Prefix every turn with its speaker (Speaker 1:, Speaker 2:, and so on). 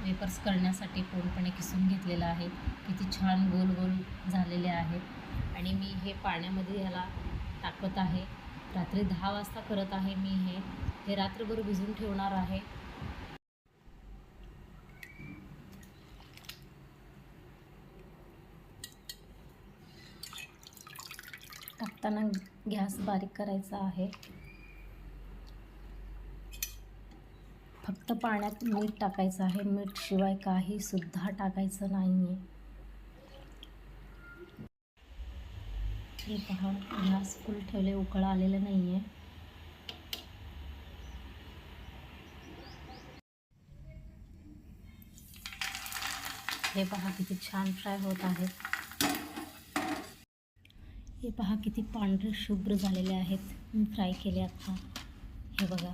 Speaker 1: Vapours करण्यासाठी पूर्णपणे किसून घेतलेलं आहे. किती छान गोल गोल झालेले आहेत आणि मी हे पाण्यामध्ये ह्याला टाकत आहे. रात्री 10 वाजता करत आहे मी हे रात्रभर भिजून ठेवणार आहे. टाकताना गॅस बारीक करायचा आहे. फक्त पाण्यात मीठ टाकायचं आहे. मीठ शिवाय काही सुद्धा टाकायचं नाही आहे. हे पहा, गॅस फुल ठेवले, उकळ आलेलं नाही आहे. हे पहा किती छान फ्राय होत आहे. हे पहा किती पांढरे शुभ्र झालेले आहेत. मी फ्राय केले आता. हे बघा.